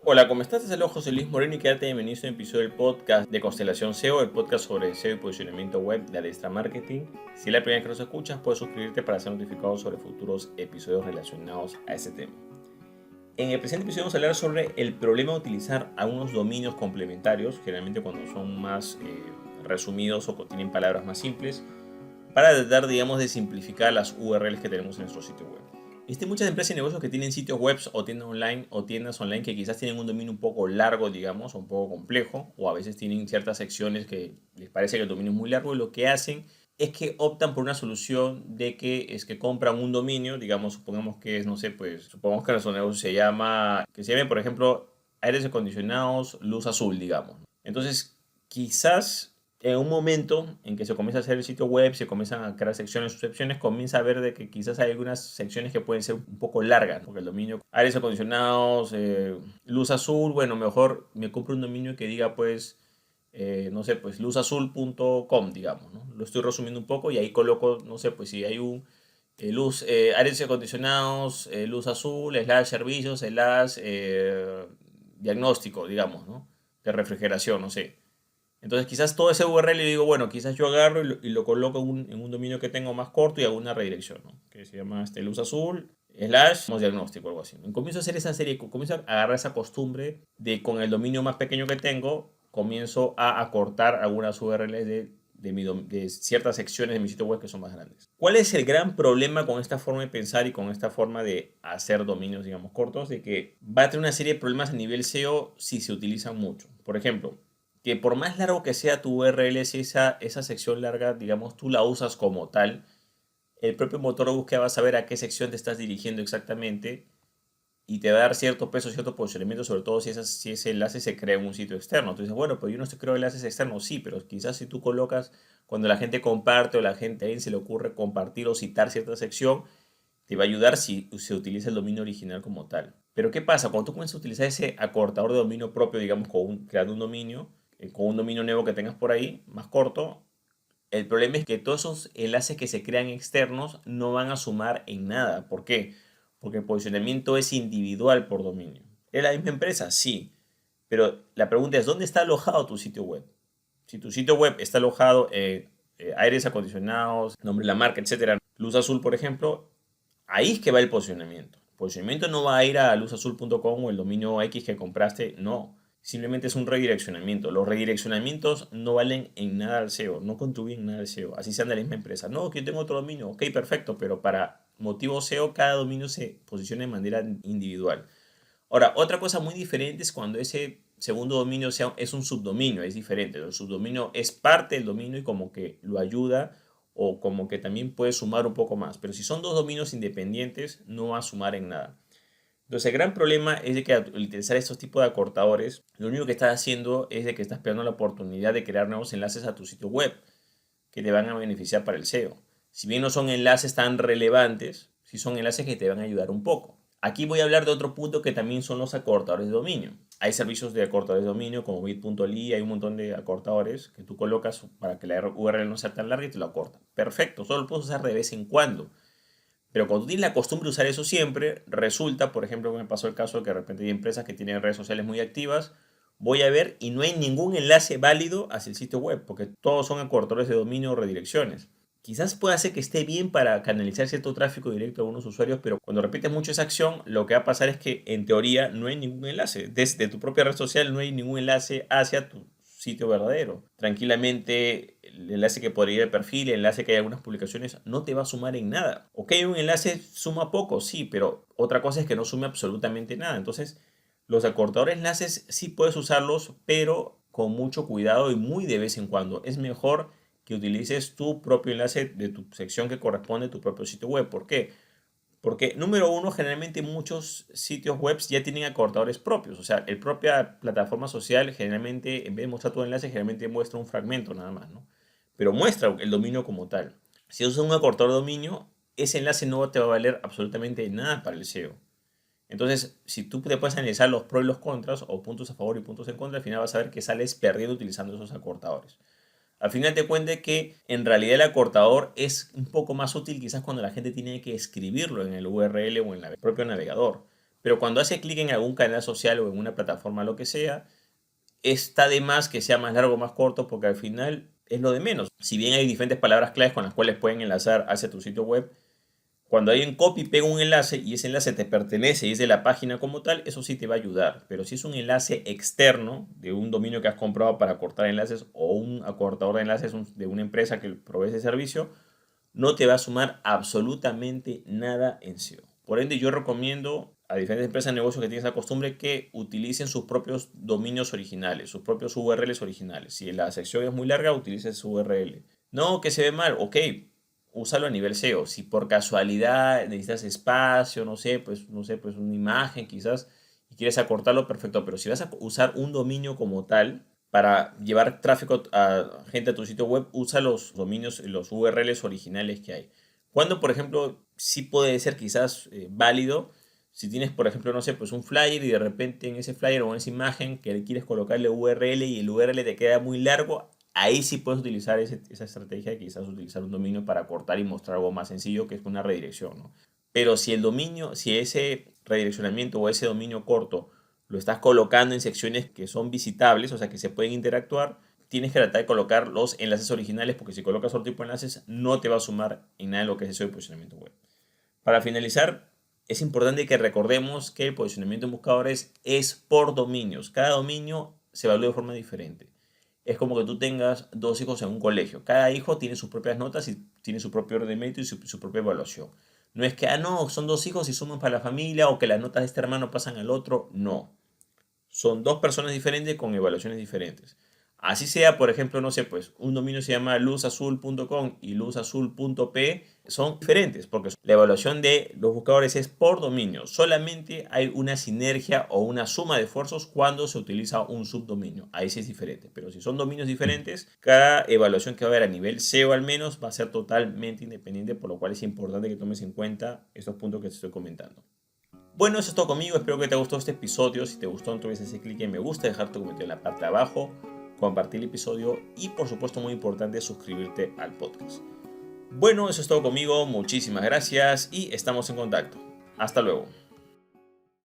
Hola, ¿cómo estás? Te saludo José Luis Moreno y quédate bienvenido a un episodio del podcast de Constelación SEO, el podcast sobre SEO y posicionamiento web de Adestra Marketing. Si es la primera vez que nos escuchas, puedes suscribirte para ser notificado sobre futuros episodios relacionados a ese tema. En el presente episodio vamos a hablar sobre el problema de utilizar algunos dominios complementarios, generalmente cuando son más resumidos o tienen palabras más simples, para tratar, digamos, de simplificar las URLs que tenemos en nuestro sitio web. Existen muchas empresas y negocios que tienen sitios web o tiendas online que quizás tienen un dominio un poco largo, digamos, o un poco complejo, o a veces tienen ciertas secciones que les parece que el dominio es muy largo y lo que hacen es que optan por una solución de que es que compran un dominio, digamos, supongamos que es, no sé, pues, supongamos que nuestro negocio se llame, por ejemplo, aires acondicionados, luz azul, digamos. Entonces, quizás en un momento en que se comienza a hacer el sitio web, se comienzan a crear secciones, subsecciones, comienza a ver de que quizás hay algunas secciones que pueden ser un poco largas, porque el dominio, aires acondicionados, luz azul, bueno, mejor me compro un dominio que diga pues, no sé, pues luzazul.com, digamos, ¿no? Lo estoy resumiendo un poco y ahí coloco, no sé, pues si hay un aires acondicionados, luz azul, slash servicios, slash diagnóstico, digamos, ¿no? De refrigeración, no sé. Entonces quizás todo ese URL y digo, bueno, quizás yo agarro y lo coloco en un dominio que tengo más corto y hago una redirección, ¿no? Que se llama luz azul, slash, diagnóstico, algo así. ¿No? Comienzo a hacer esa serie, comienzo a agarrar esa costumbre de con el dominio más pequeño que tengo, comienzo a acortar algunas URLs de ciertas secciones de mi sitio web que son más grandes. ¿Cuál es el gran problema con esta forma de pensar y con esta forma de hacer dominios, digamos, cortos? De que va a tener una serie de problemas a nivel SEO si se utilizan mucho. Por ejemplo, que por más largo que sea tu URL, si esa sección larga, digamos, tú la usas como tal, el propio motor de búsqueda va a saber a qué sección te estás dirigiendo exactamente y te va a dar cierto peso, cierto posicionamiento, sobre todo si ese enlace se crea en un sitio externo. Entonces, bueno, pues yo no estoy creo enlaces externos, sí, pero quizás si tú colocas, cuando la gente comparte o a alguien se le ocurre compartir o citar cierta sección, te va a ayudar si se utiliza el dominio original como tal. Pero ¿qué pasa? Cuando tú comienzas a utilizar ese acortador de dominio propio, digamos, creando un dominio, con un dominio nuevo que tengas por ahí, más corto, el problema es que todos esos enlaces que se crean externos no van a sumar en nada. ¿Por qué? Porque el posicionamiento es individual por dominio. ¿Es la misma empresa? Sí. Pero la pregunta es, ¿dónde está alojado tu sitio web? Si tu sitio web está alojado en aires acondicionados, nombre de la marca, etcétera, Luz Azul, por ejemplo, ahí es que va el posicionamiento. El posicionamiento no va a ir a luzazul.com o el dominio X que compraste, no. Simplemente es un redireccionamiento. Los redireccionamientos no valen en nada al SEO, no contribuyen en nada al SEO. Así sean de la misma empresa. No, que yo tengo otro dominio. Ok, perfecto, pero para motivo SEO cada dominio se posiciona de manera individual. Ahora, otra cosa muy diferente es cuando ese segundo dominio es un subdominio, es diferente. El subdominio es parte del dominio y como que lo ayuda o como que también puede sumar un poco más. Pero si son dos dominios independientes, no va a sumar en nada. Entonces, el gran problema es de que al utilizar estos tipos de acortadores, lo único que estás haciendo es de que estás perdiendo la oportunidad de crear nuevos enlaces a tu sitio web que te van a beneficiar para el SEO. Si bien no son enlaces tan relevantes, sí son enlaces que te van a ayudar un poco. Aquí voy a hablar de otro punto que también son los acortadores de dominio. Hay servicios de acortadores de dominio como bit.ly, hay un montón de acortadores que tú colocas para que la URL no sea tan larga y te lo acorta. Perfecto, solo lo puedes usar de vez en cuando. Pero cuando tú tienes la costumbre de usar eso siempre, resulta, por ejemplo, que me pasó el caso de que de repente hay empresas que tienen redes sociales muy activas, voy a ver y no hay ningún enlace válido hacia el sitio web, porque todos son acortadores de dominio o redirecciones. Quizás pueda ser que esté bien para canalizar cierto tráfico directo a algunos usuarios, pero cuando repites mucho esa acción, lo que va a pasar es que en teoría no hay ningún enlace. Desde tu propia red social no hay ningún enlace hacia tu sitio verdadero. Tranquilamente, el enlace que podría ir al perfil, el enlace que hay en algunas publicaciones, no te va a sumar en nada. Ok, un enlace suma poco, sí, pero otra cosa es que no sume absolutamente nada. Entonces, los acortadores de enlaces sí puedes usarlos, pero con mucho cuidado y muy de vez en cuando. Es mejor que utilices tu propio enlace de tu sección que corresponde a tu propio sitio web. ¿Por qué? Porque, número uno, generalmente muchos sitios web ya tienen acortadores propios. O sea, la propia plataforma social generalmente, en vez de mostrar tu enlace, generalmente muestra un fragmento nada más, ¿no? Pero muestra el dominio como tal. Si usas un acortador de dominio, ese enlace no te va a valer absolutamente nada para el SEO. Entonces, si tú te puedes analizar los pros y los contras, o puntos a favor y puntos en contra, al final vas a ver que sales perdiendo utilizando esos acortadores. Al final te cuente que en realidad el acortador es un poco más útil quizás cuando la gente tiene que escribirlo en el URL o en el propio navegador. Pero cuando hace clic en algún canal social o en una plataforma, lo que sea, está de más que sea más largo o más corto, porque al final es lo de menos. Si bien hay diferentes palabras claves con las cuales pueden enlazar hacia tu sitio web, cuando alguien copia y pega un enlace y ese enlace te pertenece y es de la página como tal, eso sí te va a ayudar. Pero si es un enlace externo de un dominio que has comprado para cortar enlaces o un acortador de enlaces de una empresa que provee ese servicio, no te va a sumar absolutamente nada en SEO. Por ende, yo recomiendo a diferentes empresas de negocios que tienen esa costumbre que utilicen sus propios dominios originales, sus propios URLs originales. Si la sección es muy larga, utilice su URL. No, que se ve mal, ok, úsalo a nivel SEO. Si por casualidad necesitas espacio, pues una imagen quizás, y quieres acortarlo, perfecto. Pero si vas a usar un dominio como tal para llevar tráfico a gente a tu sitio web, usa los dominios, los URLs originales que hay. Cuando, por ejemplo, sí puede ser quizás válido, si tienes, por ejemplo, pues un flyer y de repente en ese flyer o en esa imagen que le quieres colocarle URL y el URL te queda muy largo, ahí sí puedes utilizar esa estrategia de quizás utilizar un dominio para cortar y mostrar algo más sencillo, que es una redirección, ¿no? Pero si el dominio, si ese redireccionamiento o ese dominio corto lo estás colocando en secciones que son visitables, o sea, que se pueden interactuar, tienes que tratar de colocar los enlaces originales, porque si colocas otro tipo de enlaces, no te va a sumar en nada lo que es eso de posicionamiento web. Para finalizar, es importante que recordemos que el posicionamiento en buscadores es por dominios. Cada dominio se evalúa de forma diferente. Es como que tú tengas dos hijos en un colegio. Cada hijo tiene sus propias notas y tiene su propio orden de mérito y su propia evaluación. No es que, no, son dos hijos y suman para la familia, o que las notas de este hermano pasan al otro. No. Son dos personas diferentes con evaluaciones diferentes. Así sea, por ejemplo, pues un dominio se llama luzazul.com y luzazul.p, son diferentes porque la evaluación de los buscadores es por dominio. Solamente hay una sinergia o una suma de esfuerzos cuando se utiliza un subdominio. Ahí sí es diferente. Pero si son dominios diferentes, cada evaluación que va a haber a nivel SEO al menos va a ser totalmente independiente, por lo cual es importante que tomes en cuenta estos puntos que te estoy comentando. Bueno, eso es todo conmigo. Espero que te haya gustado este episodio. Si te gustó, no te olvides hacer clic en me gusta, dejar tu comentario en la parte de abajo, compartir el episodio y, por supuesto, muy importante, suscribirte al podcast. Bueno, eso es todo conmigo. Muchísimas gracias y estamos en contacto. Hasta luego.